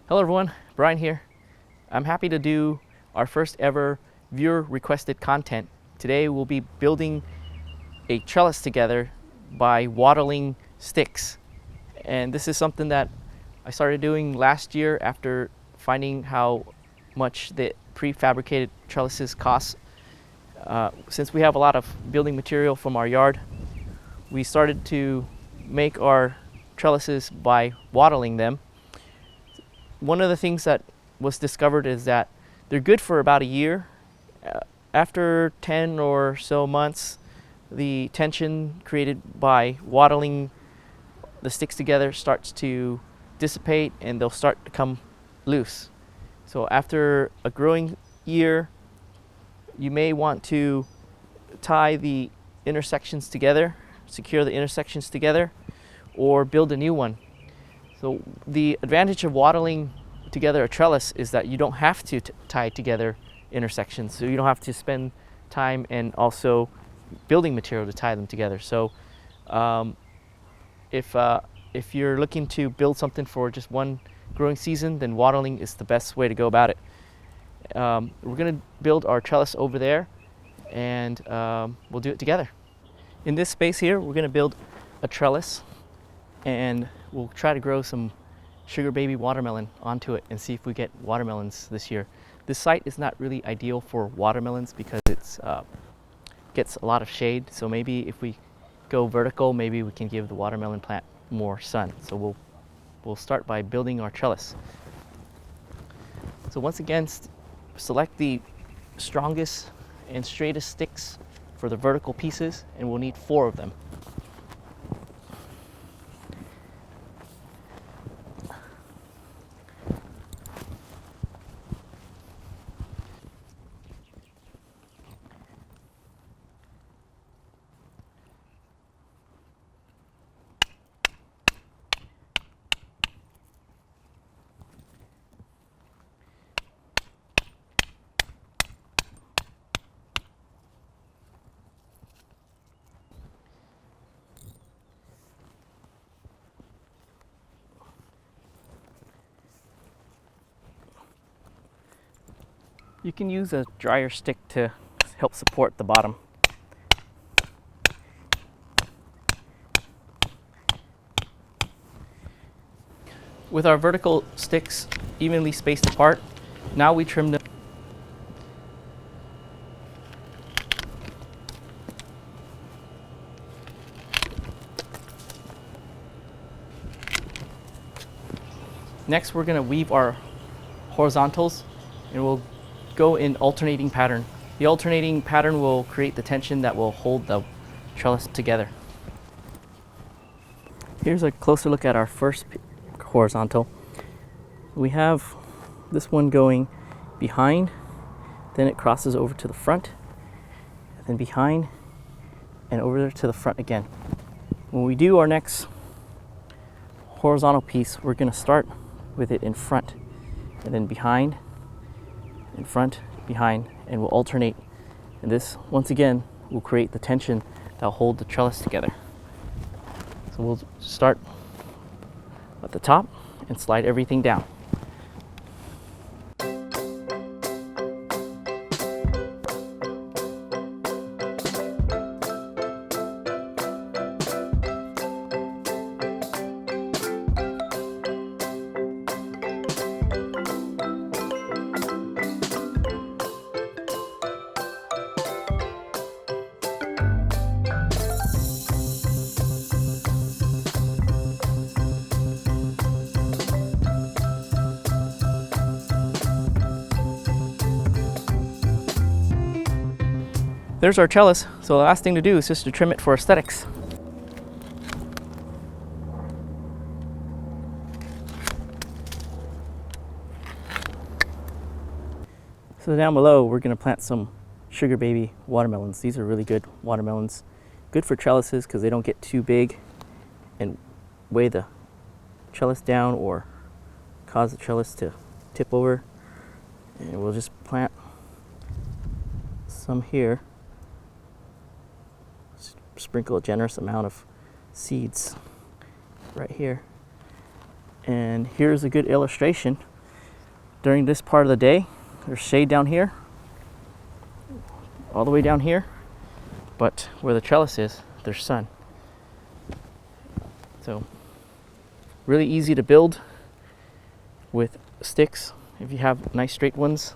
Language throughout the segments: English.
Hello everyone, Brian here. I'm happy to do our first ever viewer requested content. Today we'll be building a trellis together by wattling sticks. And this is something that I started doing last year after finding how much the prefabricated trellises cost. Since we have a lot of building material from our yard, we started to make our trellises by wattling them. One of the things that was discovered is that they're good for about a year. After 10 or so months, the tension created by wattling the sticks together starts to dissipate and they'll start to come loose. So after a growing year, you may want to tie the intersections together, secure the intersections together, or build a new one. So the advantage of wattling together a trellis is that you don't have to tie together intersections. So you don't have to spend time and also building material to tie them together. So if you're looking to build something for just one growing season, then wattling is the best way to go about it. We're going to build our trellis over there, and we'll do it together. In this space here, we're going to build a trellis, and we'll try to grow some sugar baby watermelon onto it and see if we get watermelons this year. This site is not really ideal for watermelons because it's gets a lot of shade. So maybe if we go vertical, maybe we can give the watermelon plant more sun. So we'll start by building our trellis. So once again, select the strongest and straightest sticks for the vertical pieces, and we'll need 4 of them. You can use a drier stick to help support the bottom. With our vertical sticks evenly spaced apart, now we trim them. Next, we're going to weave our horizontals, and we'll go in alternating pattern. The alternating pattern will create the tension that will hold the trellis together. Here's a closer look at our first horizontal. We have this one going behind, then it crosses over to the front, and then behind, and over there to the front again. When we do our next horizontal piece, we're going to start with it in front, and then behind, in front, behind, and we'll alternate. And this, once again, will create the tension that'll hold the trellis together. So we'll start at the top and slide everything down. There's our trellis, so the last thing to do is just to trim it for aesthetics. So down below, we're going to plant some sugar baby watermelons. These are really good watermelons. Good for trellises because they don't get too big and weigh the trellis down or cause the trellis to tip over. And we'll just plant some here. Sprinkle a generous amount of seeds right here. And here's a good illustration during this part of the day, there's shade down here, all the way down here, but where the trellis is, there's sun. So really easy to build with sticks. If you have nice straight ones,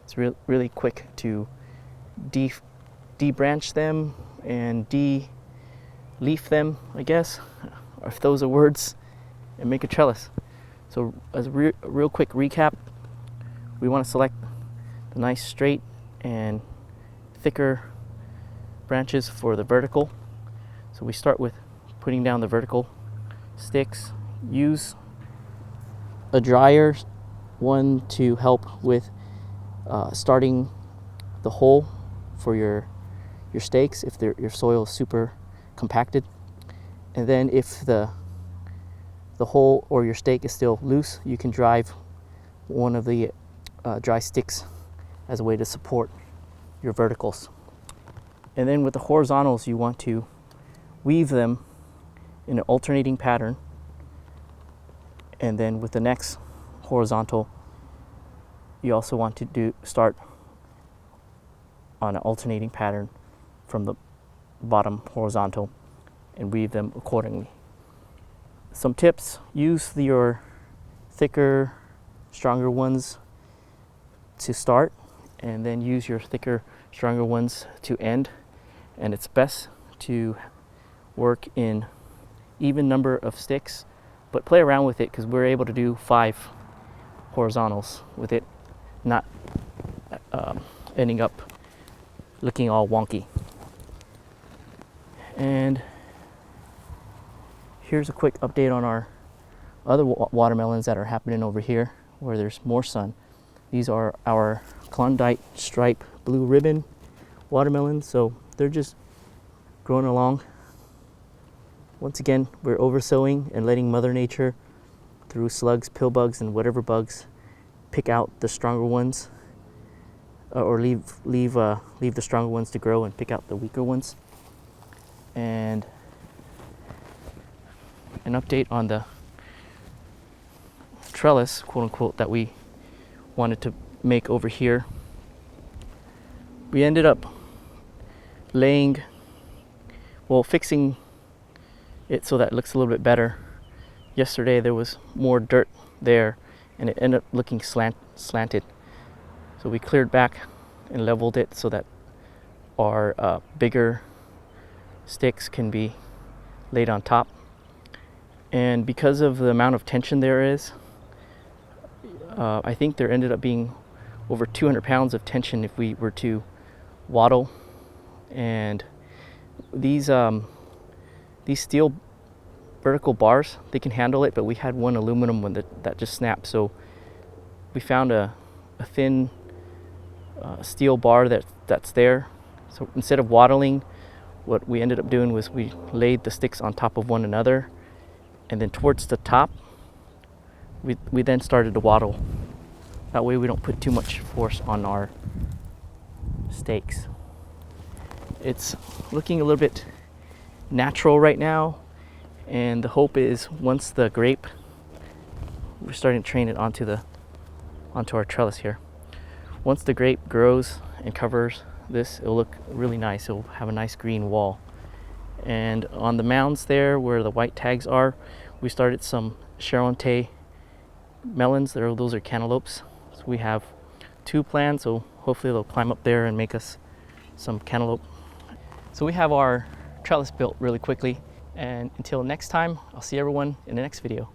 it's really quick to de-branch them and de-leaf them, I guess, if those are words, and make a trellis. So as a real quick recap, we want to select the nice straight and thicker branches for the vertical. So we start with putting down the vertical sticks. Use a drier one to help with starting the hole for your stakes if your soil is super compacted. And then if the hole or your stake is still loose, you can drive one of the dry sticks as a way to support your verticals. And then with the horizontals, you want to weave them in an alternating pattern. And then with the next horizontal, you also want to start on an alternating pattern from the bottom horizontal and weave them accordingly. Some tips: use your thicker, stronger ones to start, and then use your thicker, stronger ones to end. And it's best to work in even number of sticks, but play around with it, because we're able to do 5 horizontals with it not ending up looking all wonky. And here's a quick update on our other watermelons that are happening over here where there's more sun. These are our Klondike stripe blue ribbon watermelons, so they're just growing along. Once again, we're over-sowing and letting Mother Nature, through slugs, pill bugs, and whatever bugs, pick out the stronger ones, or leave the stronger ones to grow and pick out the weaker ones. And an update on the trellis, quote unquote, that we wanted to make over here. We ended up fixing it so that it looks a little bit better. Yesterday there was more dirt there and it ended up looking slanted. So we cleared back and leveled it so that our bigger sticks can be laid on top. And because of the amount of tension there is, I think there ended up being over 200 pounds of tension if we were to wattle. And these steel vertical bars, they can handle it, but we had one aluminum one that just snapped. So we found a thin steel bar that's there. So instead of wattling, what we ended up doing was we laid the sticks on top of one another, and then towards the top we then started to wattle. That way we don't put too much force on our stakes. It's looking a little bit natural right now, and the hope is once the grape, we're starting to train it onto our trellis here. Once the grape grows and covers this, it'll look really nice. It'll have a nice green wall. And on the mounds there where the white tags are, we started some Charente melons. Those are cantaloupes. So we have 2 plants, so hopefully they'll climb up there and make us some cantaloupe. So we have our trellis built really quickly, and until next time, I'll see everyone in the next video.